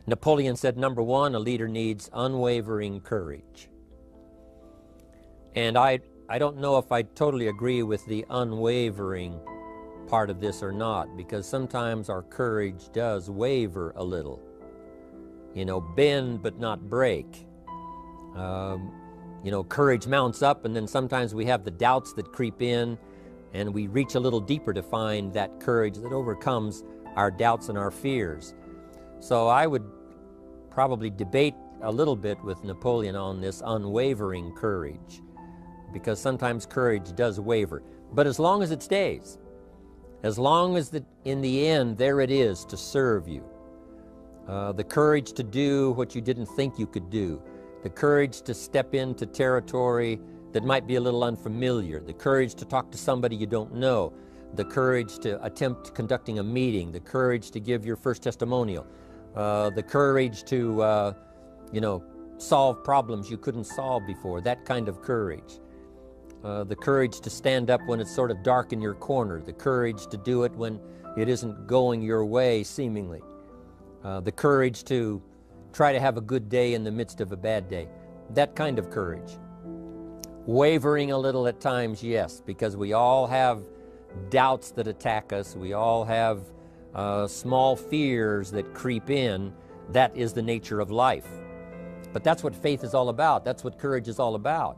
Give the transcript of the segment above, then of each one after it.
Napoleon said, number one, a leader needs unwavering courage. And I don't know if I totally agree with the unwavering part of this or not, because sometimes our courage does waver a little. You know, bend but not break. You know, courage mounts up, and then sometimes we have the doubts that creep in, and we reach a little deeper to find that courage that overcomes our doubts and our fears. So I would probably debate a little bit with Napoleon on this unwavering courage, because sometimes courage does waver. But as long as it stays, as long as in the end there it is to serve you, the courage to do what you didn't think you could do, the courage to step into territory that might be a little unfamiliar, the courage to talk to somebody you don't know, the courage to attempt conducting a meeting, the courage to give your first testimonial, the courage to, you know, solve problems you couldn't solve before, that kind of courage. The courage to stand up when it's sort of dark in your corner, the courage to do it when it isn't going your way, seemingly. The courage to try to have a good day in the midst of a bad day, that kind of courage. Wavering a little at times, yes, because we all have doubts that attack us. We all have small fears that creep in. That is the nature of life. But that's what faith is all about. That's what courage is all about.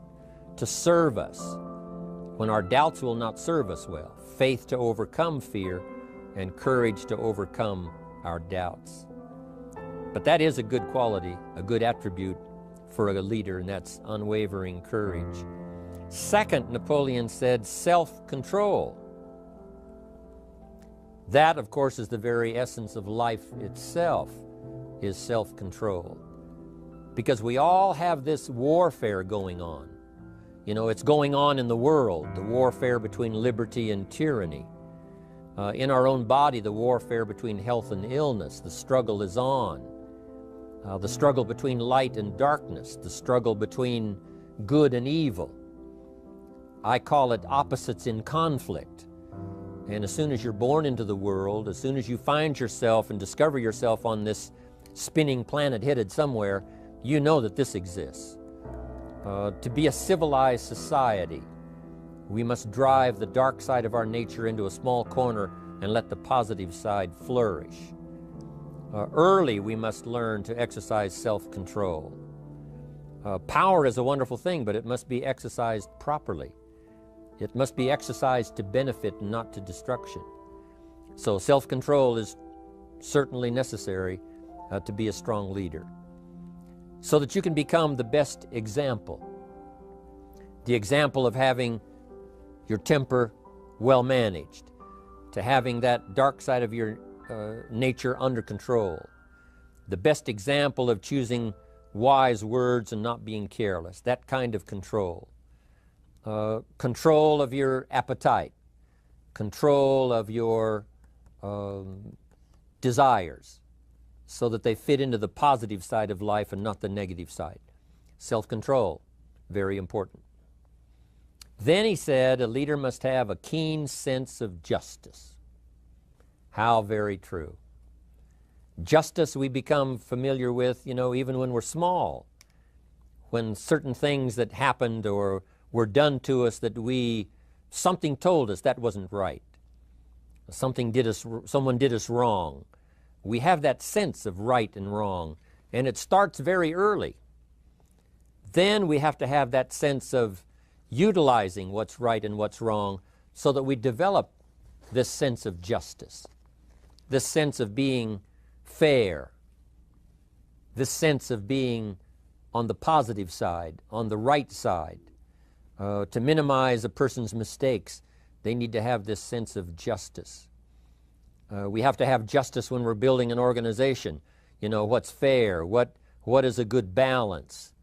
To serve us when our doubts will not serve us well. Faith to overcome fear, and courage to overcome our doubts. But that is a good quality, a good attribute for a leader, and that's unwavering courage. Second, Napoleon said self-control. That, of course, is the very essence of life itself, is self-control. Because we all have this warfare going on. You know, it's going on in the world, the warfare between liberty and tyranny. In our own body, the warfare between health and illness, the struggle is on. The struggle between light and darkness, the struggle between good and evil. I call it opposites in conflict. And as soon as you're born into the world, as soon as you find yourself and discover yourself on this spinning planet headed somewhere, you know that this exists. To be a civilized society, we must drive the dark side of our nature into a small corner and let the positive side flourish. Early, we must learn to exercise self-control. Power is a wonderful thing, but it must be exercised properly. It must be exercised to benefit and not to destruction. So self-control is certainly necessary to be a strong leader, so that you can become the best example. The example of having your temper well managed, to having that dark side of your nature under control. The best example of choosing wise words and not being careless, that kind of control. Control of your appetite, control of your desires, so that they fit into the positive side of life and not the negative side. Self-control, very important. Then he said a leader must have a keen sense of justice. How very true. Justice we become familiar with, you know, even when we're small. When certain things that happened or were done to us that something told us that wasn't right. Someone did us wrong. We have that sense of right and wrong, and it starts very early. Then we have to have that sense of utilizing what's right and what's wrong so that we develop this sense of justice, this sense of being fair, this sense of being on the positive side, on the right side. To minimize a person's mistakes, they need to have this sense of justice. We have to have justice when we're building an organization. You know, what's fair, what is a good balance.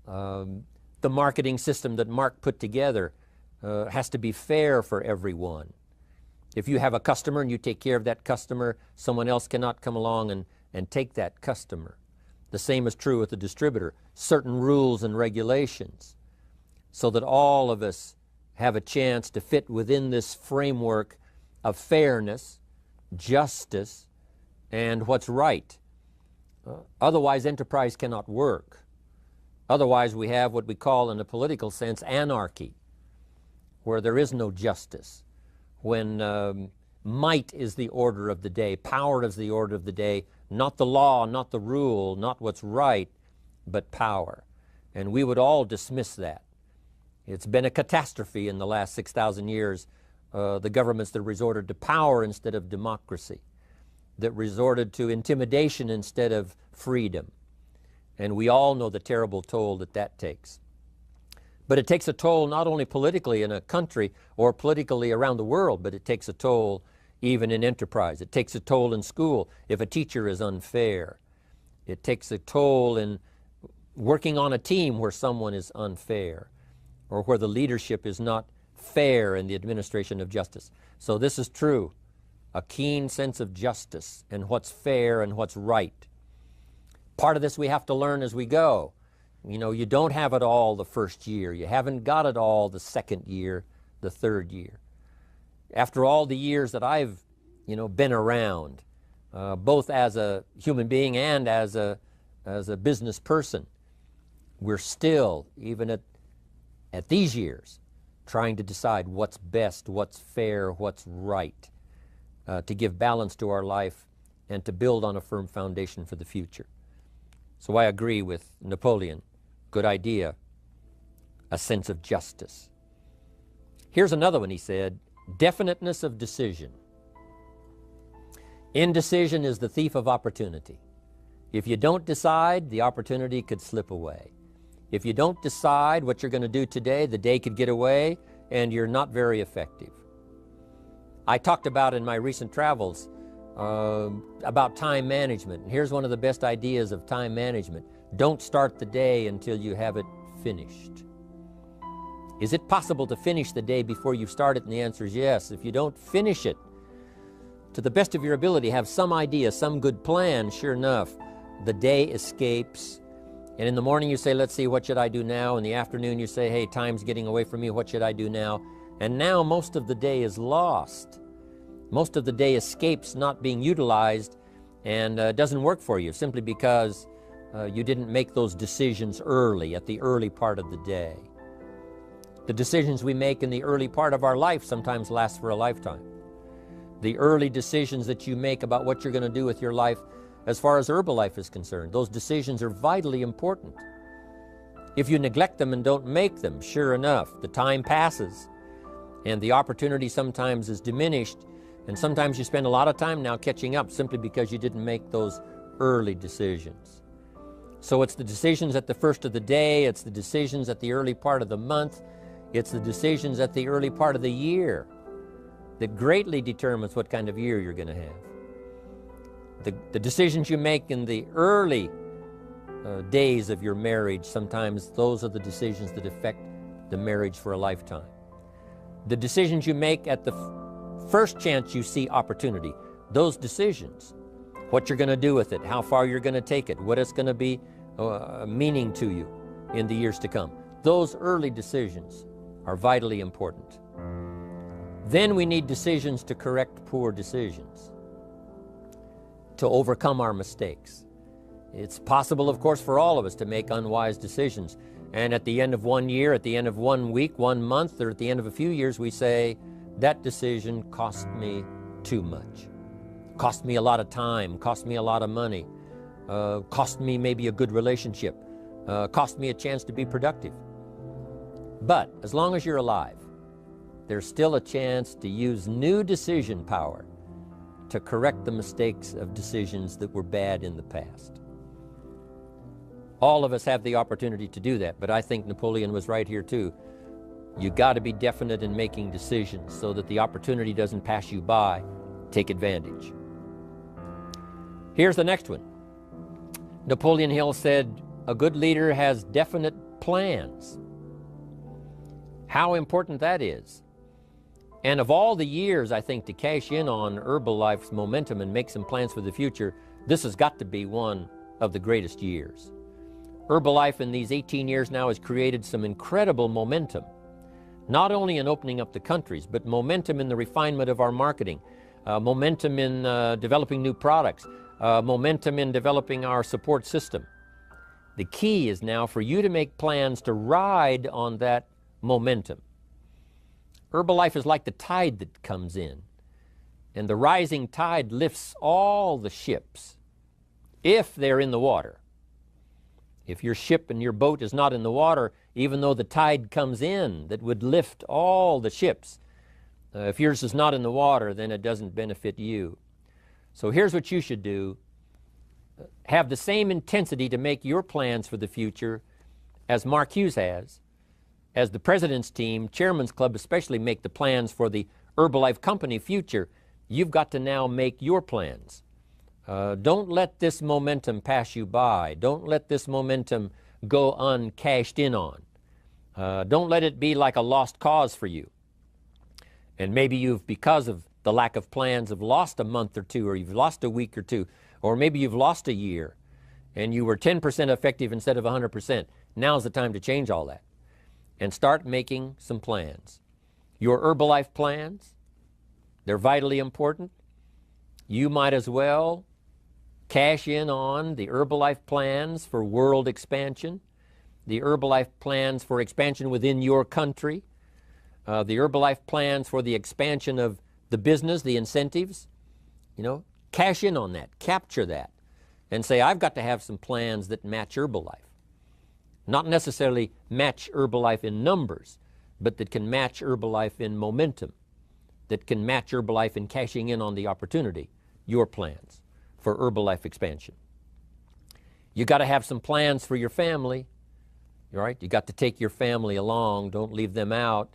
The marketing system that Mark put together has to be fair for everyone. If you have a customer and you take care of that customer, someone else cannot come along and take that customer. The same is true with the distributor. Certain rules and regulations, so that all of us have a chance to fit within this framework of fairness, justice, and what's right. Otherwise, enterprise cannot work. Otherwise, we have what we call, in a political sense, anarchy, where there is no justice, when might is the order of the day, power is the order of the day, not the law, not the rule, not what's right, but power. And we would all dismiss that. It's been a catastrophe in the last 6,000 years, the governments that resorted to power instead of democracy, that resorted to intimidation instead of freedom. And we all know the terrible toll that that takes. But it takes a toll not only politically in a country or politically around the world, but it takes a toll even in enterprise. It takes a toll in school if a teacher is unfair. It takes a toll in working on a team where someone is unfair, or where the leadership is not fair in the administration of justice. So this is true, a keen sense of justice and what's fair and what's right. Part of this we have to learn as we go. You know, you don't have it all the first year. You haven't got it all the second year, the third year. After all the years that I've, been around, both as a human being and as a business person, we're still, even at these years, trying to decide what's best, what's fair, what's right, to give balance to our life and to build on a firm foundation for the future. So I agree with Napoleon. Good idea. A sense of justice. Here's another one, he said, definiteness of decision. Indecision is the thief of opportunity. If you don't decide, the opportunity could slip away. If you don't decide what you're going to do today, the day could get away and you're not very effective. I talked about in my recent travels about time management. And here's one of the best ideas of time management. Don't start the day until you have it finished. Is it possible to finish the day before you start it? And the answer is yes. If you don't finish it to the best of your ability, have some idea, some good plan, sure enough, the day escapes. And in the morning you say, let's see, what should I do now? In the afternoon you say, hey, time's getting away from me, what should I do now? And now most of the day is lost. Most of the day escapes not being utilized and doesn't work for you simply because you didn't make those decisions early, at the early part of the day. The decisions we make in the early part of our life sometimes last for a lifetime. The early decisions that you make about what you're going to do with your life as far as Herbalife is concerned, those decisions are vitally important. If you neglect them and don't make them, sure enough, the time passes and the opportunity sometimes is diminished. And sometimes you spend a lot of time now catching up simply because you didn't make those early decisions. So it's the decisions at the first of the day, it's the decisions at the early part of the month, it's the decisions at the early part of the year that greatly determines what kind of year you're going to have. The decisions you make in the early days of your marriage, sometimes those are the decisions that affect the marriage for a lifetime. The decisions you make at the first chance you see opportunity, those decisions, what you're going to do with it, how far you're going to take it, what it's going to be meaning to you in the years to come. Those early decisions are vitally important. Then we need decisions to correct poor decisions, to overcome our mistakes. It's possible, of course, for all of us to make unwise decisions. And at the end of one year, at the end of 1 week, 1 month, or at the end of a few years, we say, that decision cost me too much. Cost me a lot of time, cost me a lot of money, cost me maybe a good relationship, cost me a chance to be productive. But as long as you're alive, there's still a chance to use new decision power to correct the mistakes of decisions that were bad in the past. All of us have the opportunity to do that, but I think Napoleon was right here too. You got to be definite in making decisions so that the opportunity doesn't pass you by. Take advantage. Here's the next one. Napoleon Hill said, a good leader has definite plans. How important that is. And of all the years, I think, to cash in on Herbalife's momentum and make some plans for the future, this has got to be one of the greatest years. Herbalife in these 18 years now has created some incredible momentum, not only in opening up the countries, but momentum in the refinement of our marketing, momentum in developing new products, momentum in developing our support system. The key is now for you to make plans to ride on that momentum. Herbalife is like the tide that comes in, and the rising tide lifts all the ships, if they're in the water. If your ship and your boat is not in the water, even though the tide comes in that would lift all the ships, if yours is not in the water, then it doesn't benefit you. So here's what you should do. Have the same intensity to make your plans for the future as Mark Hughes has, as the President's team, Chairman's Club especially, make the plans for the Herbalife Company future. You've got to now make your plans. Don't let this momentum pass you by. Don't let this momentum go uncashed in on. Don't let it be like a lost cause for you. And maybe you've, because of the lack of plans, have lost a month or two, or you've lost a week or two, or maybe you've lost a year, and you were 10% effective instead of 100%. Now's the time to change all that and start making some plans. Your Herbalife plans, they're vitally important. You might as well cash in on the Herbalife plans for world expansion, the Herbalife plans for expansion within your country, the Herbalife plans for the expansion of the business, the incentives. You know, cash in on that, capture that, and say, I've got to have some plans that match Herbalife. Not necessarily match Herbalife in numbers, but that can match Herbalife in momentum, that can match Herbalife in cashing in on the opportunity, your plans for Herbalife expansion. You got to have some plans for your family, all right? You got to take your family along, don't leave them out.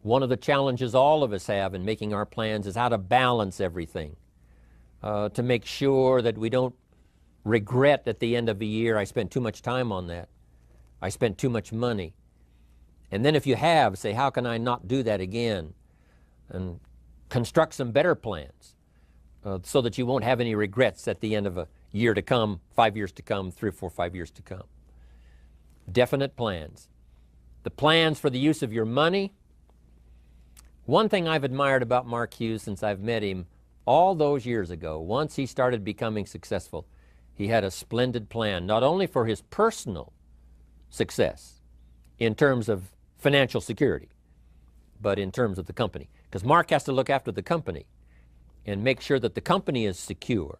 One of the challenges all of us have in making our plans is how to balance everything, to make sure that we don't regret at the end of the year, I spent too much time on that. I spent too much money. And then if you have, say, how can I not do that again? And construct some better plans so that you won't have any regrets at the end of a year to come, 5 years to come, 3 or 4, 5 years to come. Definite plans. The plans for the use of your money. One thing I've admired about Mark Hughes since I've met him all those years ago, once he started becoming successful, he had a splendid plan, not only for his personal success in terms of financial security, but in terms of the company. Because Mark has to look after the company and make sure that the company is secure,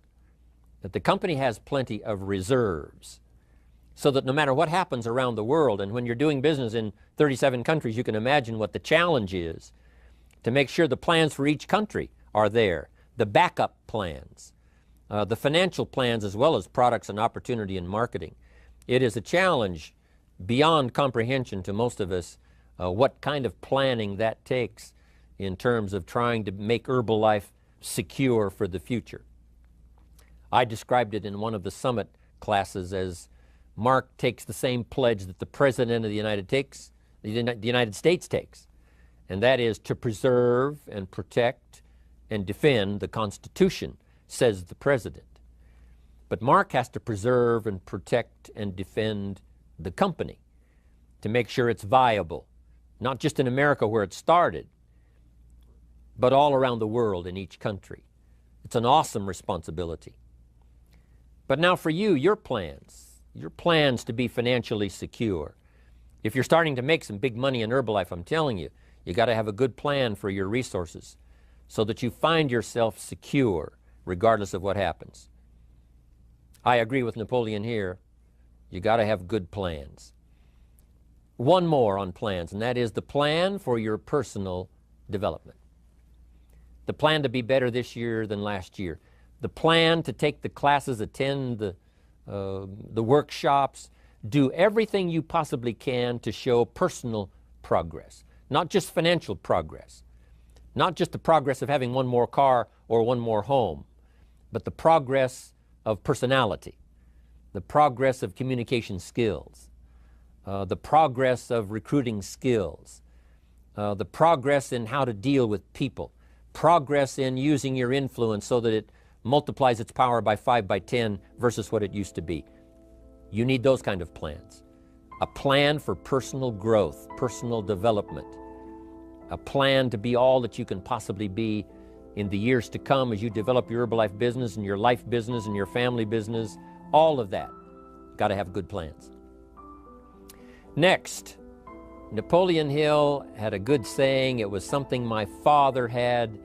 that the company has plenty of reserves, so that no matter what happens around the world, and when you're doing business in 37 countries, you can imagine what the challenge is to make sure the plans for each country are there, the backup plans, the financial plans, as well as products and opportunity and marketing. It is a challenge beyond comprehension to most of us what kind of planning that takes in terms of trying to make Herbalife secure for the future. I described it in one of the summit classes as Mark takes the same pledge that the President of the United States takes, and that is to preserve and protect and defend the Constitution, says the President. But Mark has to preserve and protect and defend the company to make sure it's viable, not just in America where it started, but all around the world in each country. It's an awesome responsibility. But now for you, your plans to be financially secure. If you're starting to make some big money in Herbalife, I'm telling you, you got to have a good plan for your resources so that you find yourself secure regardless of what happens. I agree with Napoleon here. You got to have good plans. One more on plans, and that is the plan for your personal development. The plan to be better this year than last year. The plan to take the classes, attend the workshops, do everything you possibly can to show personal progress, not just financial progress, not just the progress of having one more car or one more home, but the progress of personality, the progress of communication skills, the progress of recruiting skills, the progress in how to deal with people, progress in using your influence so that it multiplies its power by 5 by 10 versus what it used to be. You need those kind of plans. A plan for personal growth, personal development, a plan to be all that you can possibly be in the years to come as you develop your Herbalife business and your life business and your family business, all of that. Got to have good plans. Next, Napoleon Hill had a good saying. It was something my father had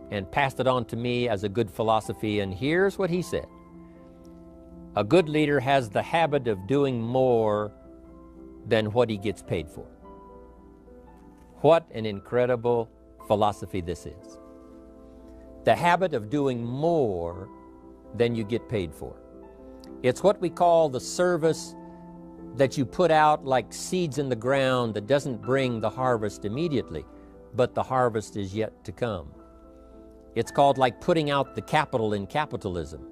and passed it on to me as a good philosophy, and here's what he said. A good leader has the habit of doing more than what he gets paid for. What an incredible philosophy this is. The habit of doing more than you get paid for. It's what we call the service that you put out like seeds in the ground that doesn't bring the harvest immediately, but the harvest is yet to come. It's called like putting out the capital in capitalism.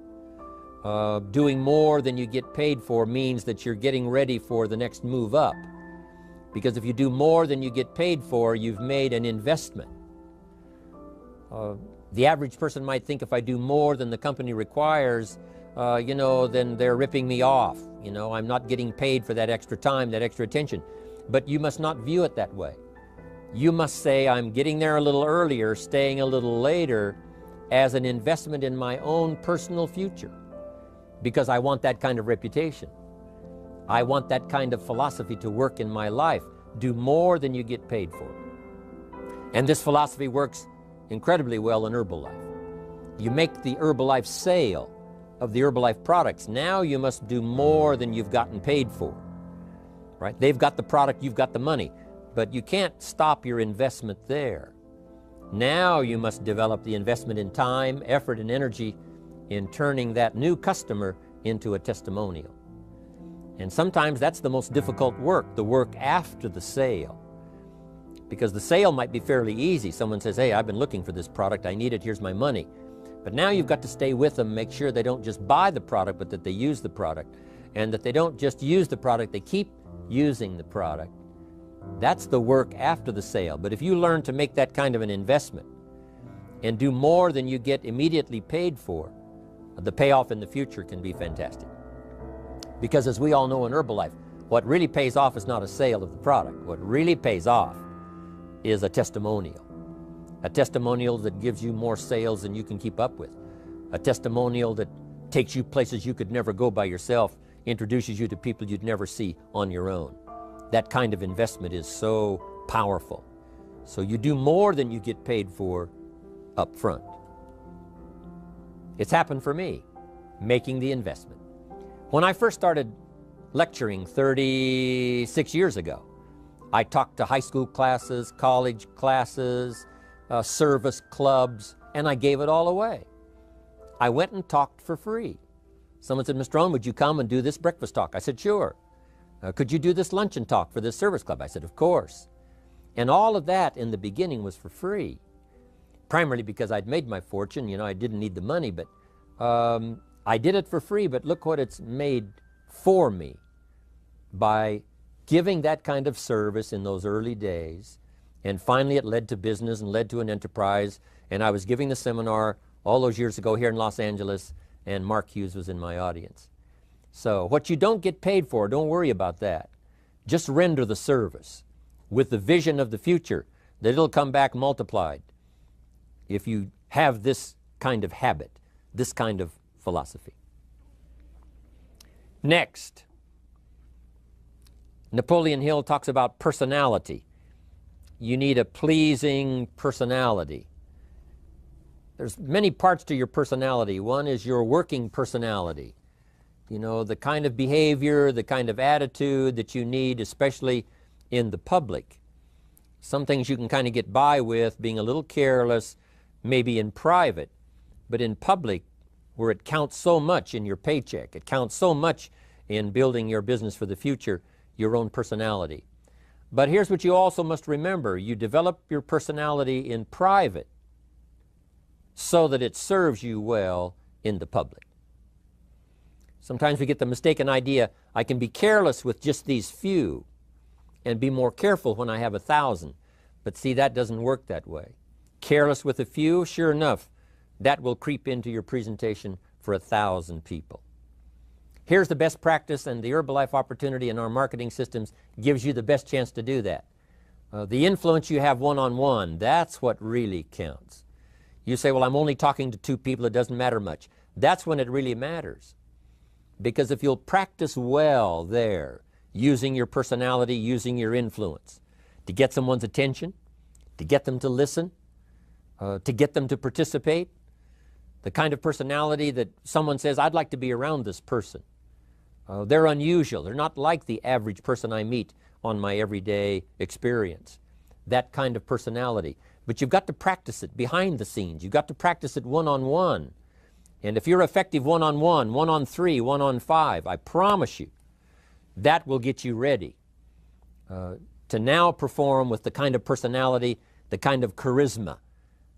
Doing more than you get paid for means that you're getting ready for the next move up. Because if you do more than you get paid for, you've made an investment. The average person might think if I do more than the company requires, then they're ripping me off. I'm not getting paid for that extra time, that extra attention. But you must not view it that way. You must say, I'm getting there a little earlier, staying a little later, as an investment in my own personal future. Because I want that kind of reputation. I want that kind of philosophy to work in my life. Do more than you get paid for. And this philosophy works incredibly well in Herbalife. You make the Herbalife sale of the Herbalife products. Now you must do more than you've gotten paid for. Right? They've got the product, you've got the money. But you can't stop your investment there. Now you must develop the investment in time, effort, and energy in turning that new customer into a testimonial. And sometimes that's the most difficult work, the work after the sale. Because the sale might be fairly easy. Someone says, hey, I've been looking for this product, I need it, here's my money. But now you've got to stay with them, make sure they don't just buy the product, but that they use the product. And that they don't just use the product, they keep using the product. That's the work after the sale. But if you learn to make that kind of an investment and do more than you get immediately paid for, the payoff in the future can be fantastic. Because as we all know in Herbalife, what really pays off is not a sale of the product. What really pays off is a testimonial. A testimonial that gives you more sales than you can keep up with. A testimonial that takes you places you could never go by yourself, introduces you to people you'd never see on your own. That kind of investment is so powerful. So you do more than you get paid for up front. It's happened for me, making the investment. When I first started lecturing 36 years ago, I talked to high school classes, college classes, service clubs, and I gave it all away. I went and talked for free. Someone said, Mr. Rohn, would you come and do this breakfast talk? I said, sure. Could you do this luncheon talk for this service club? I said, of course. And all of that in the beginning was for free. Primarily because I'd made my fortune, I didn't need the money, but I did it for free, but look what it's made for me by giving that kind of service in those early days. And finally it led to business and led to an enterprise. And I was giving the seminar all those years ago here in Los Angeles, and Mark Hughes was in my audience. So what you don't get paid for, don't worry about that. Just render the service with the vision of the future that it'll come back multiplied if you have this kind of habit, this kind of philosophy. Next, Napoleon Hill talks about personality. You need a pleasing personality. There's many parts to your personality. One is your working personality. The kind of behavior, the kind of attitude that you need, especially in the public. Some things you can kind of get by with, being a little careless, maybe in private, but in public, where it counts so much in your paycheck, it counts so much in building your business for the future, your own personality. But here's what you also must remember. You develop your personality in private so that it serves you well in the public. Sometimes we get the mistaken idea, I can be careless with just these few and be more careful when I have 1,000. But see, that doesn't work that way. Careless with a few, sure enough, that will creep into your presentation for 1,000 people. Here's the best practice, and the Herbalife opportunity in our marketing systems gives you the best chance to do that. The influence you have one-on-one, that's what really counts. You say, well, I'm only talking to 2 people, it doesn't matter much. That's when it really matters. Because if you'll practice well there, using your personality, using your influence, to get someone's attention, to get them to listen, to get them to participate, the kind of personality that someone says, I'd like to be around this person. They're unusual. They're not like the average person I meet on my everyday experience. That kind of personality. But you've got to practice it behind the scenes. You've got to practice it one-on-one. And if you're effective one-on-one, 1-on-3, 1-on-5, I promise you, that will get you ready to now perform with the kind of personality, the kind of charisma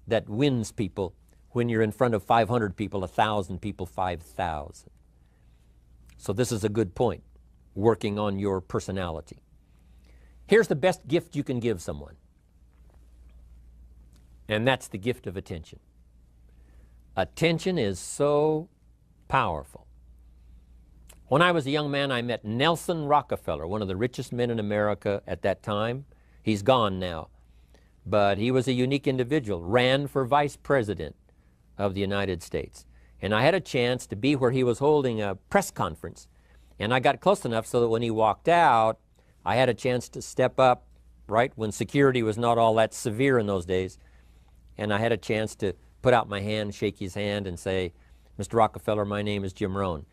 that wins people when you're in front of 500 people, 1,000 people, 5,000. So this is a good point, working on your personality. Here's the best gift you can give someone, and that's the gift of attention. Attention is so powerful. When I was a young man, I met Nelson Rockefeller, one of the richest men in America at that time. He's gone now, but he was a unique individual, ran for vice president of the United States. And I had a chance to be where he was holding a press conference. And I got close enough so that when he walked out, I had a chance to step up, right, when security was not all that severe in those days. And I had a chance to put out my hand, shake his hand, and say, Mr. Rockefeller, my name is Jim Rohn.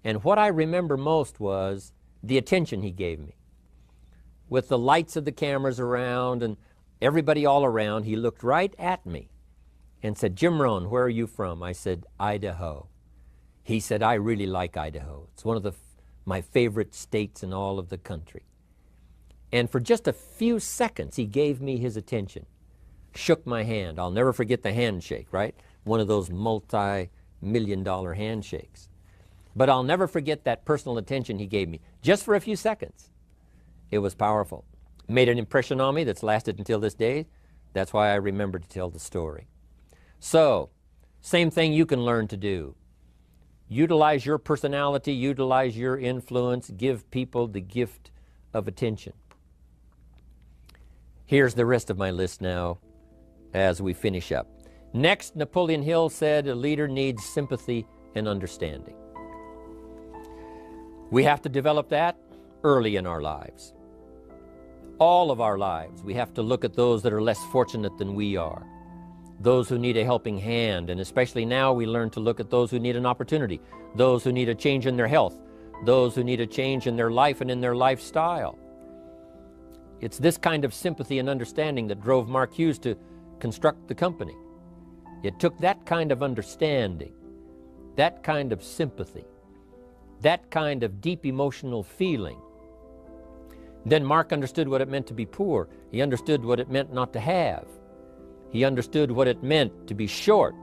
And what I remember most was the attention he gave me. With the lights of the cameras around and everybody all around, he looked right at me and said, Jim Rohn, where are you from? I said, Idaho. He said, I really like Idaho. It's one of my favorite states in all of the country. And for just a few seconds, he gave me his attention, shook my hand. I'll never forget the handshake, right? One of those multi-million-dollar handshakes. But I'll never forget that personal attention he gave me, just for a few seconds. It was powerful. Made an impression on me that's lasted until this day. That's why I remember to tell the story. So, same thing you can learn to do. Utilize your personality, utilize your influence, give people the gift of attention. Here's the rest of my list now as we finish up. Next, Napoleon Hill said a leader needs sympathy and understanding. We have to develop that early in our lives. All of our lives, we have to look at those that are less fortunate than we are, those who need a helping hand, and especially now we learn to look at those who need an opportunity, those who need a change in their health, those who need a change in their life and in their lifestyle. It's this kind of sympathy and understanding that drove Mark Hughes to construct the company. It took that kind of understanding, that kind of sympathy, that kind of deep emotional feeling. Then Mark understood what it meant to be poor. He understood what it meant not to have. He understood what it meant to be short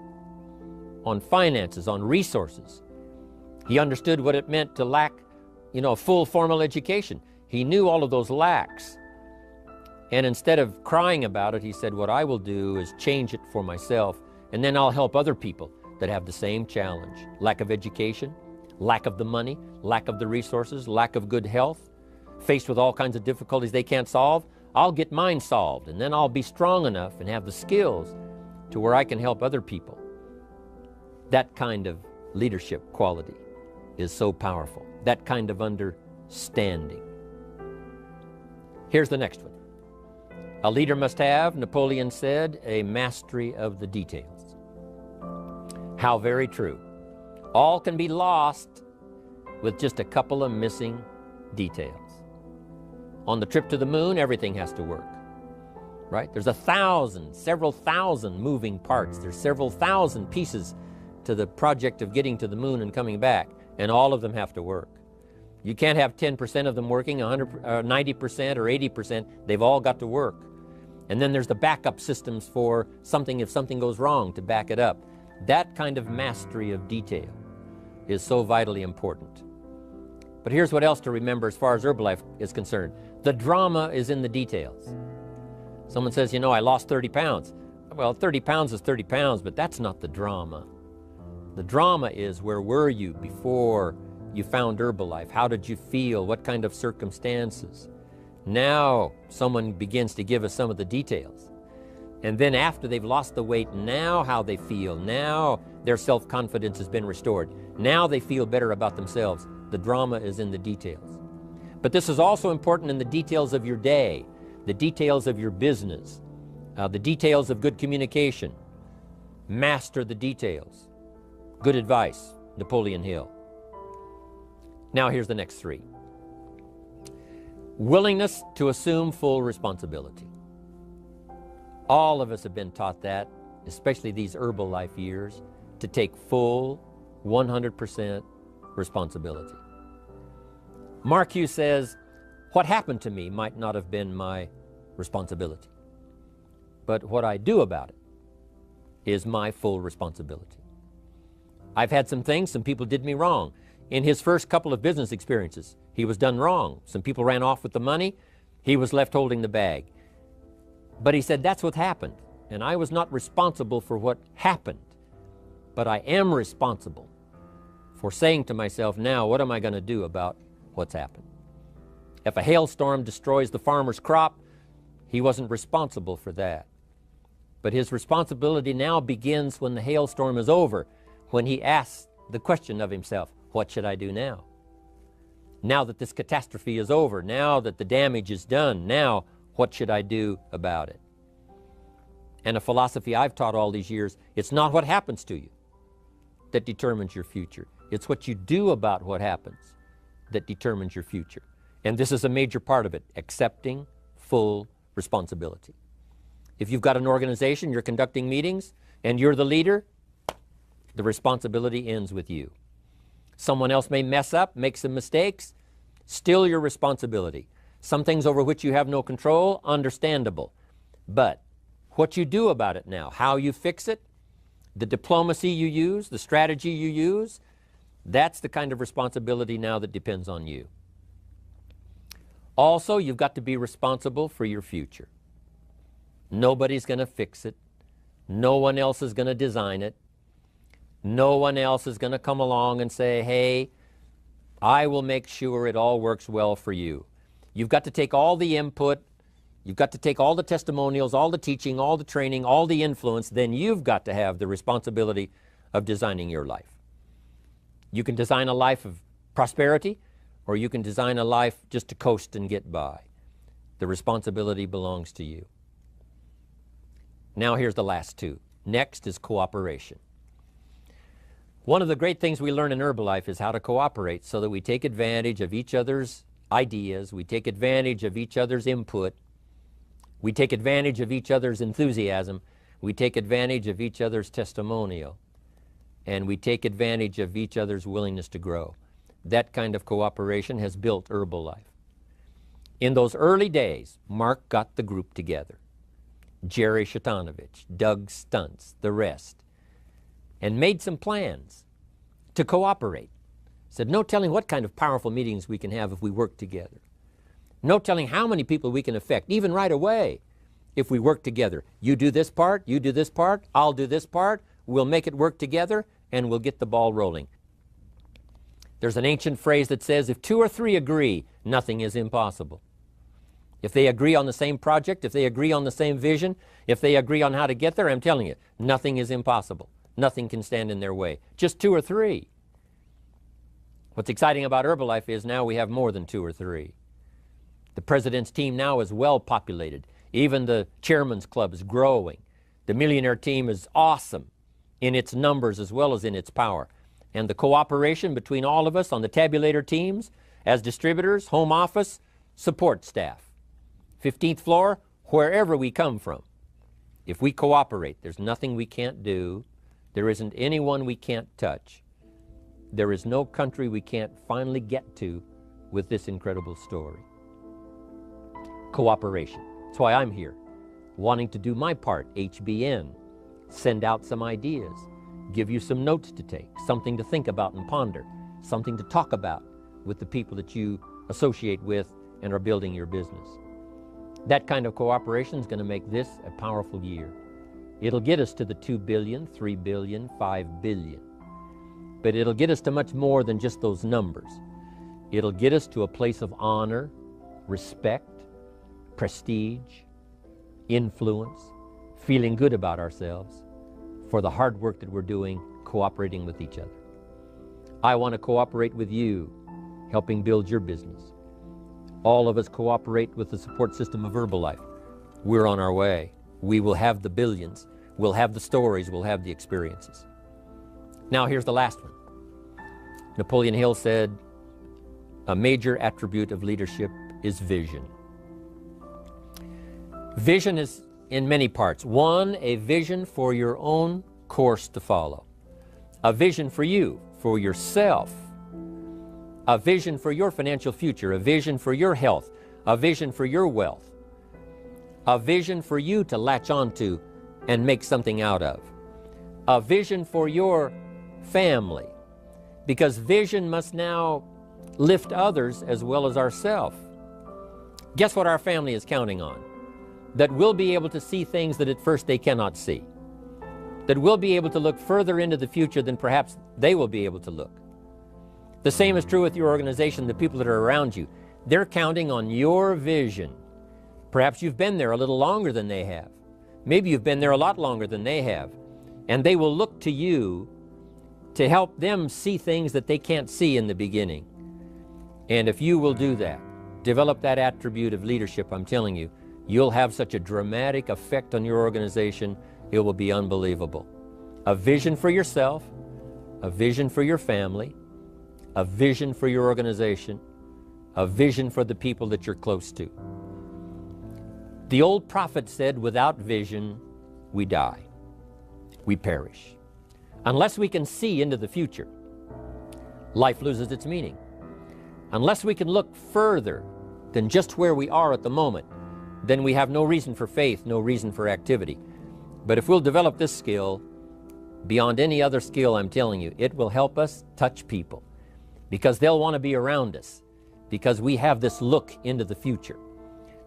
on finances, on resources. He understood what it meant to lack, a full formal education. He knew all of those lacks. And instead of crying about it, he said, what I will do is change it for myself, and then I'll help other people that have the same challenge. Lack of education, lack of the money, lack of the resources, lack of good health, faced with all kinds of difficulties they can't solve. I'll get mine solved, and then I'll be strong enough and have the skills to where I can help other people. That kind of leadership quality is so powerful. That kind of understanding. Here's the next one. A leader must have, Napoleon said, a mastery of the details. How very true. All can be lost with just a couple of missing details. On the trip to the moon, everything has to work, right? There's several thousand moving parts. There's several thousand pieces to the project of getting to the moon and coming back, and all of them have to work. You can't have 10% of them working, 90% or 80%. They've all got to work. And then there's the backup systems for something if something goes wrong to back it up. That kind of mastery of detail is so vitally important. But here's what else to remember as far as Herbalife is concerned. The drama is in the details. Someone says, I lost 30 pounds. Well, 30 pounds is 30 pounds, but that's not the drama. The drama is, where were you before you found Herbalife? How did you feel? What kind of circumstances? Now someone begins to give us some of the details. And then after they've lost the weight, now how they feel, now their self-confidence has been restored. Now they feel better about themselves. The drama is in the details. But this is also important in the details of your day, the details of your business, the details of good communication. Master the details. Good advice, Napoleon Hill. Now here's the next three. Willingness to assume full responsibility. All of us have been taught that, especially these Herbalife years, to take full 100% responsibility. Mark Hughes says, what happened to me might not have been my responsibility, but what I do about it is my full responsibility. I've had some things, some people did me wrong. In his first couple of business experiences, he was done wrong. Some people ran off with the money. He was left holding the bag. But he said, that's what happened. And I was not responsible for what happened. But I am responsible for saying to myself, now, what am I going to do about what's happened? If a hailstorm destroys the farmer's crop, he wasn't responsible for that. But his responsibility now begins when the hailstorm is over, when he asks the question of himself, what should I do now? Now that this catastrophe is over, now that the damage is done, now what should I do about it? And a philosophy I've taught all these years, it's not what happens to you that determines your future. It's what you do about what happens that determines your future. And this is a major part of it, accepting full responsibility. If you've got an organization, you're conducting meetings, and you're the leader, the responsibility ends with you. Someone else may mess up, make some mistakes, still your responsibility. Some things over which you have no control, understandable. But what you do about it now, how you fix it, the diplomacy you use, the strategy you use, that's the kind of responsibility now that depends on you. Also, you've got to be responsible for your future. Nobody's going to fix it. No one else is going to design it. No one else is going to come along and say, hey, I will make sure it all works well for you. You've got to take all the input, you've got to take all the testimonials, all the teaching, all the training, all the influence, then you've got to have the responsibility of designing your life. You can design a life of prosperity, or you can design a life just to coast and get by. The responsibility belongs to you. Now here's the last two. Next is cooperation. One of the great things we learn in Herbalife is how to cooperate so that we take advantage of each other's ideas, we take advantage of each other's input, we take advantage of each other's enthusiasm, we take advantage of each other's testimonial, and we take advantage of each other's willingness to grow. That kind of cooperation has built Herbalife. In those early days, Mark got the group together. Jerry Shatanovich, Doug Stuntz, the rest, and made some plans to cooperate. Said, no telling what kind of powerful meetings we can have if we work together. No telling how many people we can affect, even right away, if we work together. You do this part, you do this part, I'll do this part, we'll make it work together, and we'll get the ball rolling. There's an ancient phrase that says, if two or three agree, nothing is impossible. If they agree on the same project, if they agree on the same vision, if they agree on how to get there, I'm telling you, nothing is impossible. Nothing can stand in their way. Just two or three. What's exciting about Herbalife is now we have more than two or three. The president's team now is well populated. Even the chairman's club is growing. The millionaire team is awesome in its numbers as well as in its power. And the cooperation between all of us on the tabulator teams, as distributors, home office, support staff, 15th floor, wherever we come from. If we cooperate, there's nothing we can't do. There isn't anyone we can't touch. There is no country we can't finally get to with this incredible story. Cooperation. That's why I'm here, wanting to do my part, HBN, send out some ideas, give you some notes to take, something to think about and ponder, something to talk about with the people that you associate with and are building your business. That kind of cooperation is going to make this a powerful year. It'll get us to the 2 billion, 3 billion, 5 billion. But it'll get us to much more than just those numbers. It'll get us to a place of honor, respect, prestige, influence, feeling good about ourselves for the hard work that we're doing, cooperating with each other. I want to cooperate with you, helping build your business. All of us cooperate with the support system of Herbalife. We're on our way. We will have the billions. We'll have the stories. We'll have the experiences. Now here's the last one. Napoleon Hill said, a major attribute of leadership is vision. Vision is in many parts. One, a vision for your own course to follow. A vision for you, for yourself. A vision for your financial future. A vision for your health. A vision for your wealth. A vision for you to latch onto and make something out of. A vision for your family. Because vision must now lift others as well as ourselves. Guess what our family is counting on? That we'll be able to see things that at first they cannot see. That we'll be able to look further into the future than perhaps they will be able to look. The same is true with your organization, the people that are around you. They're counting on your vision. Perhaps you've been there a little longer than they have. Maybe you've been there a lot longer than they have. And they will look to you to help them see things that they can't see in the beginning. And if you will do that, develop that attribute of leadership, I'm telling you, you'll have such a dramatic effect on your organization, it will be unbelievable. A vision for yourself, a vision for your family, a vision for your organization, a vision for the people that you're close to. The old prophet said, without vision, we die. We perish. Unless we can see into the future, life loses its meaning. Unless we can look further than just where we are at the moment, then we have no reason for faith, no reason for activity. But if we'll develop this skill, beyond any other skill, I'm telling you, it will help us touch people because they'll want to be around us because we have this look into the future.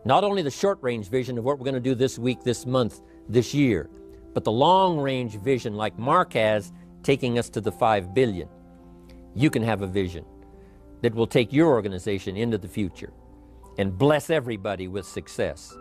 Not only the short-range vision of what we're going to do this week, this month, this year, but the long-range vision like Mark has, taking us to the 5 billion. You can have a vision that will take your organization into the future and bless everybody with success.